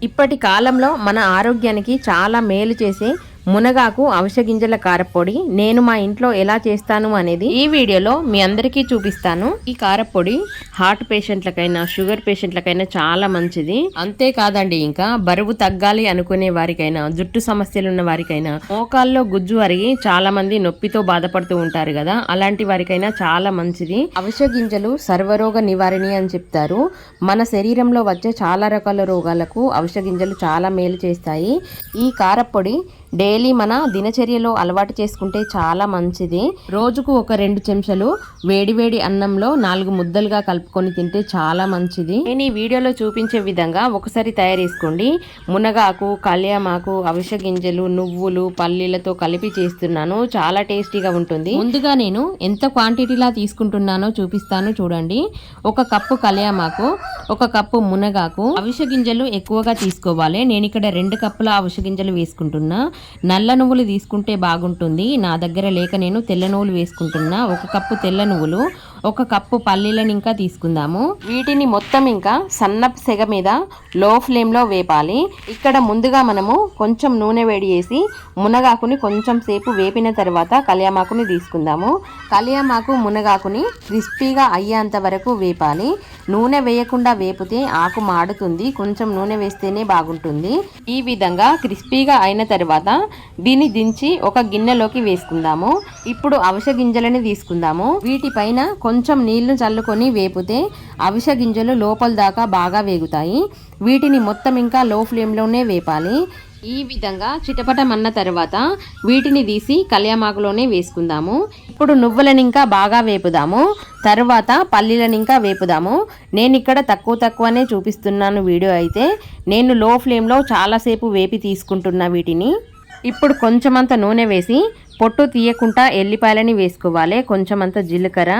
ఇప్పటి కాలంలో మన ఆరోగ్యానికి చాలా మేలు చేసే మునగాకు అవిసె గింజల కారపొడి నేను మా ఇంట్లో ఎలా చేస్తాను అనేది ఈ వీడియోలో మీ అందరికీ చూపిస్తాను. ఈ కారపొడి హార్ట్ పేషెంట్లకైనా షుగర్ పేషెంట్లకైనా చాలా మంచిది. అంతేకాదండి, ఇంకా బరువు తగ్గాలి అనుకునే వారికైనా, జుట్టు సమస్యలు ఉన్న వారికైనా, మోకాల్లో గుజ్జు అరిగి చాలా మంది నొప్పితో బాధపడుతూ ఉంటారు కదా, అలాంటి వారికైనా చాలా మంచిది. అవిసె గింజలు సర్వరోగ నివారణి అని చెప్తారు. మన శరీరంలో వచ్చే చాలా రకాల రోగాలకు అవిసె గింజలు చాలా మేలు చేస్తాయి. ఈ కారపొడి డైలీ మన దినచర్యలో అలవాటు చేసుకుంటే చాలా మంచిది. రోజుకు ఒక 2 చెంచాలు వేడివేడి అన్నంలో 4 ముద్దలుగా కలుపుకొని తింటే చాలా మంచిది. నేను ఈ వీడియోలో చూపించే విధంగా ఒకసారి తయారు చేసుకోండి. మునగాకు, కళ్యామాకు, అవిసె గింజలు, నువ్వులు, పల్లీలతో కలిపి చేస్తున్నాను. చాలా టేస్టీగా ఉంటుంది. ముందుగా నేను ఎంత క్వాంటిటీలా తీసుకుంటున్నానో చూపిస్తాను చూడండి. 1 కప్పు కళ్యామాకు, 1 కప్పు మునగాకు, అవిసె గింజలు ఎక్కువగా తీసుకోవాలి. నేను ఇక్కడ 2 కప్పుల అవిసె గింజలు వేసుకుంటున్నా. నల్ల నువ్వులు తీసుకుంటే బాగుంటుంది. నా దగ్గర లేక నేను తెల్ల నువ్వులు వేసుకుంటున్నా. 1 కప్పు తెల్ల నువ్వులు, 1 కప్పు పల్లీలను ఇంకా తీసుకుందాము. వీటిని మొత్తం ఇంకా సన్నపు సెగ మీద లో ఫ్లేమ్లో వేపాలి. ఇక్కడ ముందుగా మనము కొంచెం నూనె వేడి చేసి మునగాకుని కొంచెం సేపు వేపిన తర్వాత కళ్యామాకుని తీసుకుందాము. కళ్యామాకు, మునగాకుని క్రిస్పీగా అయ్యేంత వరకు వేపాలి. నూనె వేయకుండా వేపితే ఆకు మాడుతుంది. కొంచెం నూనె వేస్తేనే బాగుంటుంది. ఈ విధంగా క్రిస్పీగా అయిన తర్వాత దీన్ని దించి ఒక గిన్నెలోకి వేసుకుందాము. ఇప్పుడు అవిసె గింజలని తీసుకుందాము. వీటిపైన కొంచెం నీళ్లు చల్లుకొని వేపితే అవిసె గింజలు లోపల దాకా బాగా వేగుతాయి. వీటిని మొత్తం ఇంకా లో ఫ్లేమ్లోనే వేపాలి. ఈ విధంగా చిటపటమన్న తర్వాత వీటిని తీసి కళ్యామాకులోనే వేసుకుందాము. ఇప్పుడు నువ్వులను ఇంకా బాగా వేపుదాము. తర్వాత పల్లీలను ఇంకా వేపుదాము. నేను ఇక్కడ తక్కువనే చూపిస్తున్నాను వీడియో అయితే. నేను లో ఫ్లేమ్లో చాలాసేపు వేపి తీసుకుంటున్నా వీటిని. ఇప్పుడు కొంచెమంత నూనె వేసి పొట్టు తీయకుండా ఎల్లిపాయలని వేసుకోవాలి. కొంచెమంత జీలకర్ర,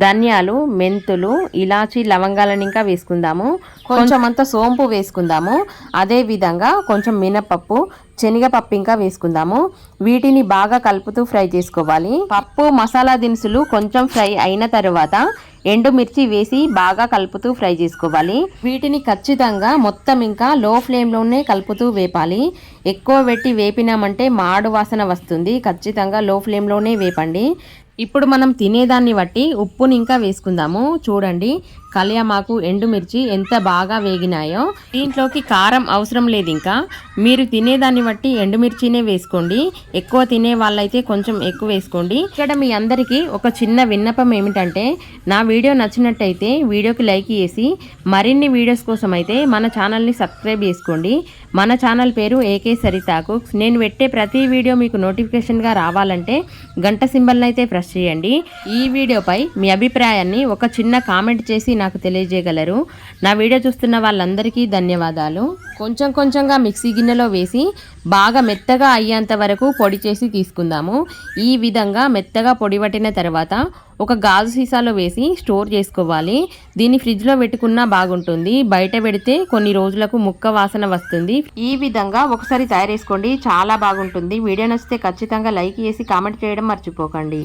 ధనియాలు, మెంతులు, ఇలాచి, లవంగాలను ఇంకా వేసుకుందాము. కొంచెమంత సోంపు వేసుకుందాము. అదే విధంగా కొంచెం మినపప్పు, శనగపప్పు ఇంకా వేసుకుందాము. వీటిని బాగా కలుపుతూ ఫ్రై చేసుకోవాలి. పప్పు మసాలా దినుసులు కొంచెం ఫ్రై అయిన తర్వాత ఎండుమిర్చి వేసి బాగా కలుపుతూ ఫ్రై చేసుకోవాలి. వీటిని ఖచ్చితంగా మొత్తం ఇంకా లో ఫ్లేమ్లోనే కలుపుతూ వేపాలి. ఎక్కువ పెట్టి వేపినామంటే మాడు వాసన వస్తుంది. ఖచ్చితంగా లో ఫ్లేమ్లోనే వేపండి. ఇప్పుడు మనం తినేదాన్ని బట్టి ఉప్పుని ఇంకా వేసుకుందాము. చూడండి, కళ్యామాకు, ఎండుమిర్చి ఎంత బాగా వేగినాయో. దీంట్లోకి కారం అవసరం లేదు. ఇంకా మీరు తినేదాన్ని బట్టి ఎండుమిర్చినే వేసుకోండి. ఎక్కువ తినే వాళ్ళైతే కొంచెం ఎక్కువ వేసుకోండి. ఇక్కడ మీ అందరికీ ఒక చిన్న విన్నపం ఏమిటంటే, నా వీడియో నచ్చినట్టయితే వీడియోకి లైక్ చేసి మరిన్ని వీడియోస్ కోసం అయితే మన ఛానల్ని సబ్స్క్రైబ్ చేసుకోండి. మన ఛానల్ పేరు ఏకే సరితా కుక్స్. నేను పెట్టే ప్రతి వీడియో మీకు నోటిఫికేషన్గా రావాలంటే గంట సింబల్ని అయితే ప్రెస్ చేయండి. ఈ వీడియోపై మీ అభిప్రాయాన్ని ఒక చిన్న కామెంట్ చేసి నాకు తెలియజేయగలరు. నా వీడియో చూస్తున్న వాళ్ళందరికీ ధన్యవాదాలు. కొంచెంగా మిక్సీ గిన్నెలో వేసి బాగా మెత్తగా అయ్యేంత వరకు పొడి చేసి తీసుకుందాము. ఈ విధంగా మెత్తగా పొడి పట్టిన తర్వాత ఒక గాజు సీసాలో వేసి స్టోర్ చేసుకోవాలి. దీన్ని ఫ్రిడ్జ్లో పెట్టుకున్నా బాగుంటుంది. బయట పెడితే కొన్ని రోజులకు ముక్క వాసన వస్తుంది. ఈ విధంగా ఒకసారి తయారు చేసుకోండి, చాలా బాగుంటుంది. వీడియో నచ్చితే ఖచ్చితంగా లైక్ చేసి కామెంట్ చేయడం మర్చిపోకండి.